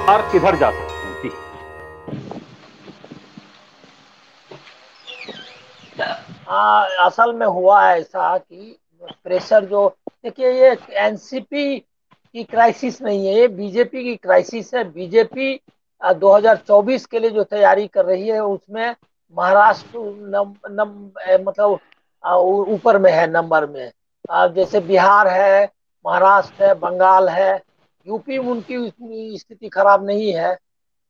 और किधर जा सकते हैं? जी। असल में हुआ है ऐसा कि प्रेशर जो, देखिए ये एनसीपी की क्राइसिस नहीं है, ये बीजेपी की क्राइसिस है। बीजेपी 2024 के लिए जो तैयारी कर रही है उसमें महाराष्ट्र मतलब ऊपर में है नंबर में। जैसे बिहार है, महाराष्ट्र है, बंगाल है, यूपी में उनकी उतनी स्थिति खराब नहीं है।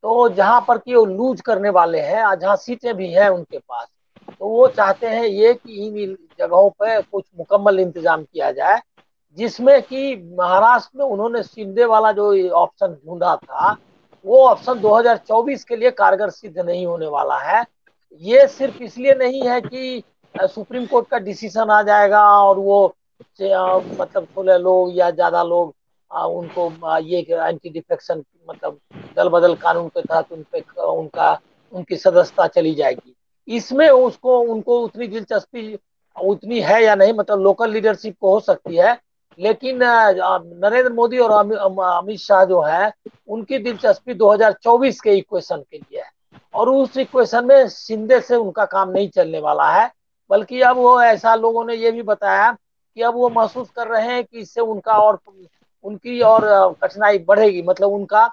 तो जहां पर कि वो लूज करने वाले हैं और जहां सीटें भी हैं उनके पास, तो वो चाहते हैं ये कि इन जगहों पे कुछ मुकम्मल इंतजाम किया जाए, जिसमें कि महाराष्ट्र में उन्होंने शिंदे वाला जो ऑप्शन ढूंढा था, वो ऑप्शन 2024 के लिए कारगर सिद्ध नहीं होने वाला है। ये सिर्फ इसलिए नहीं है कि सुप्रीम कोर्ट का डिसीजन आ जाएगा और वो मतलब 16 लोग या ज्यादा लोग उनको ये एंटी डिफेक्शन मतलब दल बदल कानून के तहत उन पे उनका उनकी सदस्यता चली जाएगी। इसमें उसको उनको उतनी दिलचस्पी उतनी है या नहीं, मतलब लोकल लीडरशिप को हो सकती है, लेकिन नरेंद्र मोदी और अमित शाह जो है उनकी दिलचस्पी 2024 के इक्वेशन के लिए है। और उस इक्वेशन में शिंदे से उनका काम नहीं चलने वाला है। बल्कि अब वो ऐसा लोगों ने ये भी बताया कि अब वो महसूस कर रहे हैं कि इससे उनका और उनकी और कठिनाई बढ़ेगी, मतलब उनका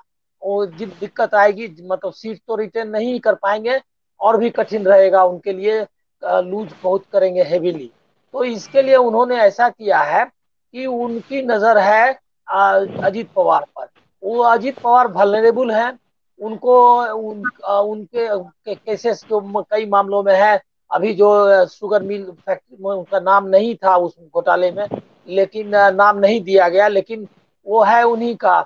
वो जिद दिक्कत आएगी, मतलब सीट तो रिटेन नहीं कर पाएंगे, और भी कठिन रहेगा उनके लिए, लूज बहुत करेंगे हेवीली। तो इसके लिए उन्होंने ऐसा किया है कि उनकी नजर है अजीत पवार पर। वो अजीत पवार वल्नरेबल हैं, उनको उनके केसेस जो कई मामलों में है। अभी जो शुगर मिल फैक्ट्री में उनका नाम नहीं था उस घोटाले में, लेकिन नाम नहीं दिया गया, लेकिन वो है उन्हीं का।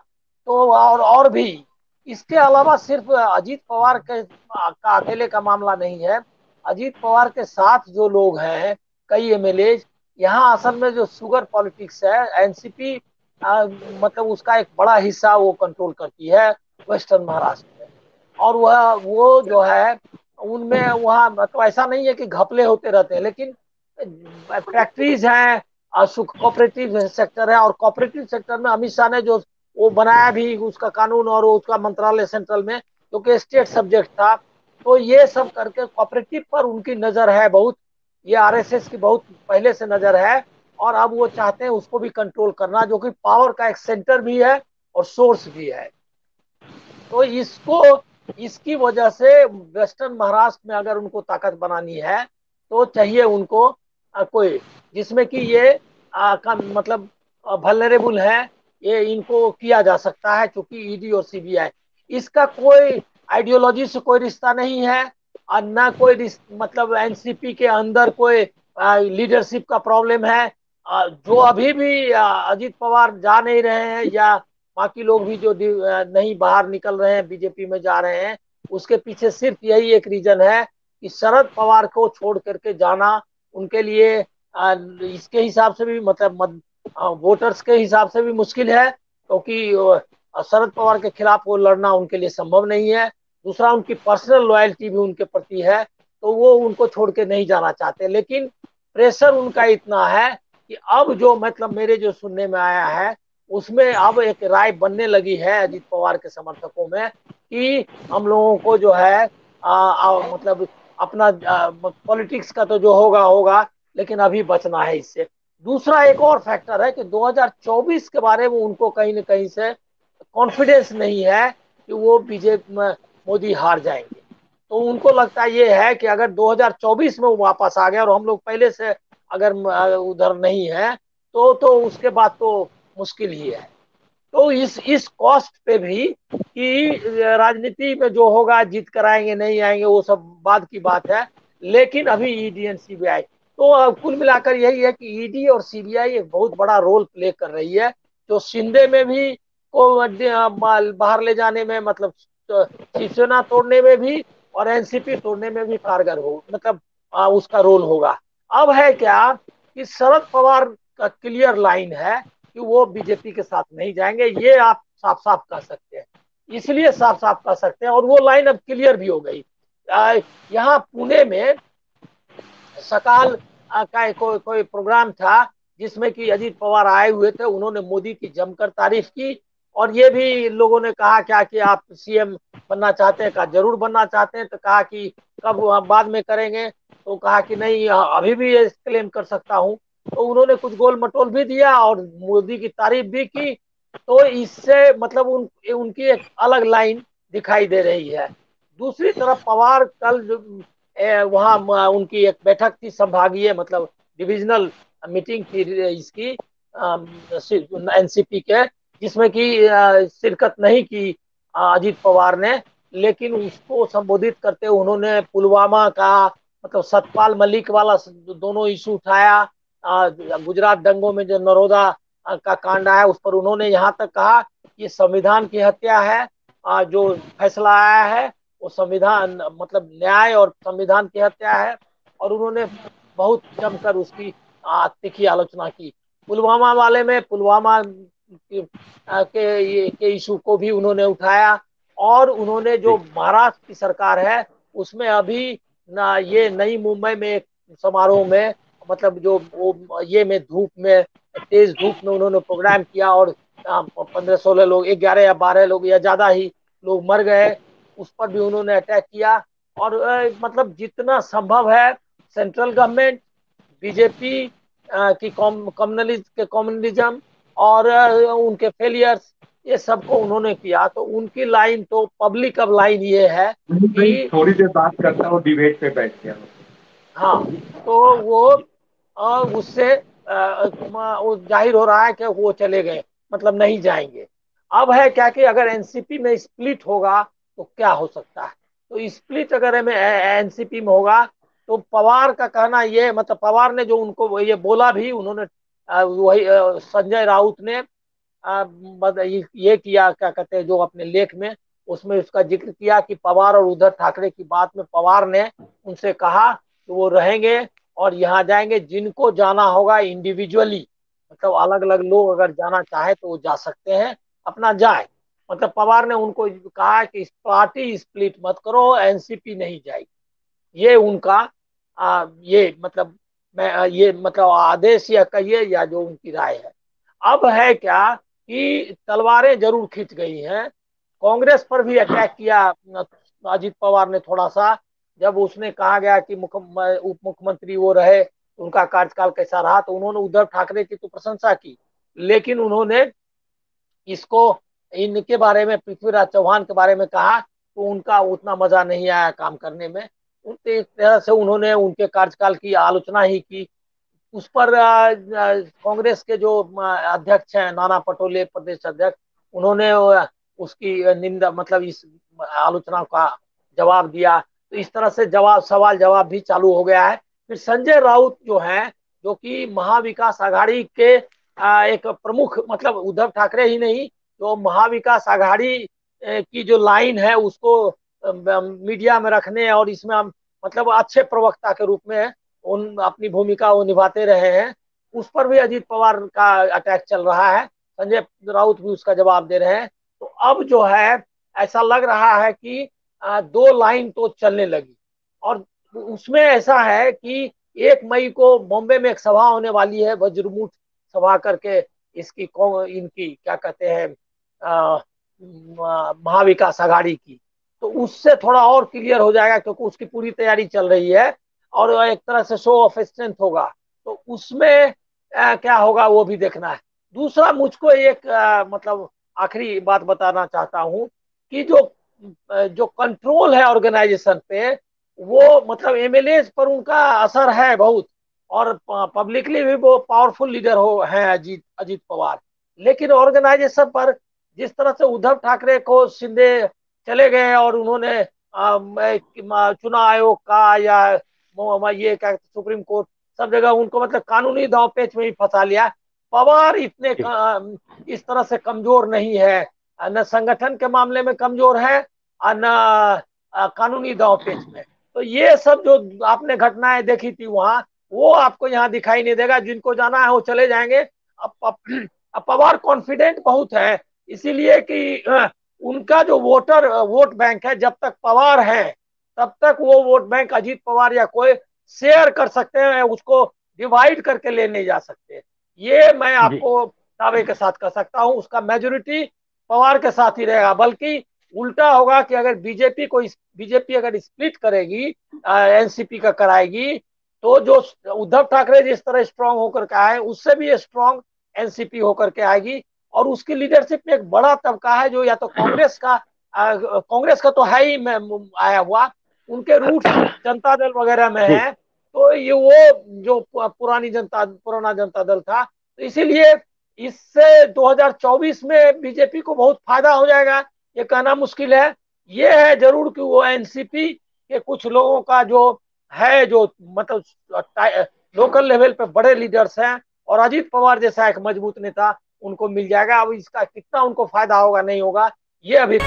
तो और भी इसके अलावा सिर्फ अजीत पवार के का अकेले का मामला नहीं है। अजीत पवार के साथ जो लोग हैं, कई एमएलए, यहाँ असल में जो शुगर पॉलिटिक्स है, एनसीपी मतलब उसका एक बड़ा हिस्सा वो कंट्रोल करती है वेस्टर्न महाराष्ट्र में। और वो जो है उनमें वहाँ मतलब ऐसा नहीं है कि घपले होते रहते हैं, लेकिन फैक्ट्रीज हैं, कोऑपरेटिव सेक्टर है, और कोऑपरेटिव सेक्टर में अमित शाह ने जो वो बनाया भी उसका कानून और उसका मंत्रालय सेंट्रल में, जो कि स्टेट सब्जेक्ट था। तो ये सब करके कोऑपरेटिव पर उनकी नजर है बहुत, ये आरएसएस की बहुत पहले से नजर है। और अब वो चाहते हैं उसको भी कंट्रोल करना, जो कि पावर का एक सेंटर भी है और सोर्स भी है। तो इसको इसकी वजह से वेस्टर्न महाराष्ट्र में अगर उनको ताकत बनानी है, तो चाहिए उनको कोई जिसमें कि ये मतलब वल्नरेबल है, ये इनको किया जा सकता है, क्योंकि ईडी और सीबीआई इसका कोई आइडियोलॉजी से कोई रिश्ता नहीं है, और ना कोई मतलब एनसीपी के अंदर कोई लीडरशिप का प्रॉब्लम है। जो अभी भी अजीत पवार जा नहीं रहे हैं, या बाकी लोग भी जो नहीं बाहर निकल रहे हैं, बीजेपी में जा रहे हैं, उसके पीछे सिर्फ यही एक रीजन है कि शरद पवार को छोड़ करके जाना उनके लिए इसके हिसाब से भी मतलब वोटर्स के हिसाब से भी मुश्किल है, क्योंकि शरद पवार के खिलाफ वो लड़ना उनके लिए संभव नहीं है। दूसरा, उनकी पर्सनल लॉयल्टी भी उनके प्रति है, तो वो उनको छोड़ के नहीं जाना चाहते। लेकिन प्रेशर उनका इतना है कि अब जो मतलब मेरे जो सुनने में आया है, उसमें अब एक राय बनने लगी है अजीत पवार के समर्थकों में कि हम लोगों को जो है मतलब अपना पॉलिटिक्स का तो जो होगा होगा, लेकिन अभी बचना है इससे। दूसरा एक और फैक्टर है कि 2024 के बारे में उनको कहीं ना कहीं से कॉन्फिडेंस नहीं है कि वो बीजेपी में मोदी हार जाएंगे। तो उनको लगता ये है कि अगर 2024 में वो वापस आ गया और हम लोग पहले से अगर उधर नहीं है, तो उसके बाद तो मुश्किल ही है। तो इस कॉस्ट पे भी कि राजनीति में जो होगा, जीत कर आएंगे नहीं आएंगे वो सब बाद की बात है, लेकिन अभी ईडी एंड सीबीआई, तो कुल मिलाकर यही है कि ईडी और सीबीआई एक बहुत बड़ा रोल प्ले कर रही है, जो शिंदे में भी को बाहर ले जाने में, मतलब शिवसेना तोड़ने में भी और एनसीपी तोड़ने में भी कारगर हो, मतलब उसका रोल होगा। अब है क्या कि शरद पवार का क्लियर लाइन है कि वो बीजेपी के साथ नहीं जाएंगे, ये आप साफ साफ कह सकते हैं। इसलिए साफ साफ कह सकते हैं, और वो लाइन अब क्लियर भी हो गई। यहाँ पुणे में सकाल का कोई प्रोग्राम था, जिसमें कि अजीत पवार आए हुए थे, उन्होंने मोदी की जमकर तारीफ की, और ये भी लोगों ने कहा क्या कि आप सीएम बनना चाहते हैं, कहा जरूर बनना चाहते हैं, तो कहा कि कब बाद में करेंगे, तो कहा कि नहीं अभी भी ये क्लेम कर सकता हूं। तो उन्होंने कुछ गोल मटोल भी दिया और मोदी की तारीफ भी की। तो इससे मतलब उनकी एक अलग लाइन दिखाई दे रही है। दूसरी तरफ पवार कल जो वहाँ उनकी एक बैठक थी संभागीय, मतलब डिविजनल मीटिंग थी इसकी एनसीपी के, जिसमें कि शिरकत नहीं की अजीत पवार ने। लेकिन उसको संबोधित करते हुए उन्होंने पुलवामा का, मतलब सतपाल मलिक वाला दोनों इशू उठाया। गुजरात दंगों में जो नरोदा का कांड आया उस पर उन्होंने यहाँ तक कहा कि संविधान की हत्या है। जो फैसला आया है वो संविधान, मतलब न्याय और संविधान की हत्या है। और उन्होंने बहुत जमकर उसकी तीखी आलोचना की। पुलवामा वाले में पुलवामा के इशू को भी उन्होंने उठाया। और उन्होंने जो जी महाराष्ट्र की सरकार है उसमें अभी ना ये नई मुंबई में एक समारोह में, मतलब जो वो ये में धूप में, तेज धूप में उन्होंने प्रोग्राम किया और 15-16 लोग, 11 या 12 लोग या ज्यादा ही लोग मर गए। उस पर भी उन्होंने अटैक किया। और मतलब जितना संभव है सेंट्रल गवर्नमेंट, बीजेपी की कम्युनलिज्म और उनके फेलियर्स, ये सबको उन्होंने किया। तो उनकी लाइन तो पब्लिक अब लाइन ये है मैं कि थोड़ी देर बात करता हूँ, डिबेट पे बैठ गया। हाँ, तो वो उससे वो जाहिर हो रहा है कि वो चले गए, मतलब नहीं जाएंगे। अब है क्या कि अगर एनसीपी में स्प्लिट होगा तो क्या हो सकता है। तो स्प्लिट अगर में एनसीपी में होगा तो पवार का कहना ये, मतलब पवार ने जो उनको ये बोला भी, उन्होंने वही संजय राउत ने ये किया, क्या कहते हैं, जो अपने लेख में उसमें उसका जिक्र किया कि पवार और उद्धव ठाकरे की बात में पवार ने उनसे कहा कि वो रहेंगे और यहाँ जाएंगे, जिनको जाना होगा इंडिविजुअली, मतलब अलग अलग लोग अगर जाना चाहे तो वो जा सकते हैं, अपना जाए। मतलब पवार ने उनको कहा कि इस पार्टी स्प्लिट मत करो, एनसीपी नहीं जाएगी। ये उनका ये मतलब ये मतलब आदेश या कहिए या जो उनकी राय है। अब है क्या कि तलवारें जरूर खिंच गई हैं। कांग्रेस पर भी अटैक किया अजीत पवार ने थोड़ा सा, जब उसने कहा गया कि उप मुख्यमंत्री वो रहे, उनका कार्यकाल कैसा रहा, तो उन्होंने उद्धव ठाकरे की तो प्रशंसा की। लेकिन उन्होंने इसको, इनके बारे में, पृथ्वीराज चौहान के बारे में कहा तो उनका उतना मजा नहीं आया काम करने में। उनके एक तरह से उन्होंने उनके कार्यकाल की आलोचना ही की। उस पर कांग्रेस के जो अध्यक्ष हैं नाना पटोले, प्रदेश अध्यक्ष, उन्होंने उसकी निंदा, मतलब इस आलोचना का जवाब दिया। तो इस तरह से जवाब सवाल जवाब भी चालू हो गया है। फिर संजय राउत जो हैं, जो कि महाविकास आघाड़ी के एक प्रमुख, मतलब उद्धव ठाकरे ही नहीं, जो महाविकास आघाड़ी की जो लाइन है उसको मीडिया में रखने और इसमें मतलब अच्छे प्रवक्ता के रूप में उन अपनी भूमिका वो निभाते रहे हैं। उस पर भी अजीत पवार का अटैक चल रहा है, संजय राउत भी उसका जवाब दे रहे हैं। तो अब जो है ऐसा लग रहा है कि दो लाइन तो चलने लगी। और उसमें ऐसा है कि 1 मई को बॉम्बे में एक सभा होने वाली है, वज्रमूठ सभा करके, इसकी इनकी क्या कहते हैं महाविकास आघाड़ी की। तो उससे थोड़ा और क्लियर हो जाएगा, क्योंकि उसकी पूरी तैयारी चल रही है और एक तरह से शो ऑफ स्ट्रेंथ होगा। तो उसमें क्या होगा वो भी देखना है। दूसरा, मुझको एक मतलब आखिरी बात बताना चाहता हूँ कि जो कंट्रोल है ऑर्गेनाइजेशन पे, वो मतलब एमएलए पर उनका असर है बहुत, और पब्लिकली भी वो पावरफुल लीडर हो हैं अजीत अजीत पवार। लेकिन ऑर्गेनाइजेशन पर जिस तरह से उद्धव ठाकरे को शिंदे चले गए और उन्होंने चुनाव आयोग का या ये क्या सुप्रीम कोर्ट, सब जगह उनको मतलब कानूनी दांव पेच में ही फंसा लिया। पवार इतने जी इस तरह से कमजोर नहीं है, न संगठन के मामले में कमजोर है और न कानूनी दांव पेच में। तो ये सब जो आपने घटनाएं देखी थी वहां, वो आपको यहाँ दिखाई नहीं देगा। जिनको जाना है वो चले जाएंगे। अब पवार कॉन्फिडेंट बहुत है, इसीलिए कि उनका जो वोट बैंक है, जब तक पवार है तब तक वो वोट बैंक अजीत पवार या कोई शेयर कर सकते हैं, उसको डिवाइड करके ले नहीं जा सकते। ये मैं जी आपको दावे के साथ कह सकता हूं, उसका मेजोरिटी पवार के साथ ही रहेगा, बल्कि उल्टा होगा कि अगर बीजेपी अगर स्प्लिट करेगी, एनसीपी का कराएगी, तो जो उद्धव ठाकरे जिस तरह स्ट्रांग होकर के आए उससे भी स्ट्रांग एनसीपी होकर के आएगी। और उसकी लीडरशिप में एक बड़ा तबका है जो या तो कांग्रेस का तो है ही आया हुआ, उनके रूट्स जनता दल वगैरह में जी। है। तो ये वो जो पुराना जनता दल था, तो इसीलिए इससे 2024 में बीजेपी को बहुत फायदा हो जाएगा, ये कहना मुश्किल है। ये है जरूर कि वो एनसीपी के कुछ लोगों का जो है, जो मतलब लोकल लेवल पे बड़े लीडर्स हैं, और अजीत पवार जैसा एक मजबूत नेता उनको मिल जाएगा। अब इसका कितना उनको फायदा होगा नहीं होगा, ये अभी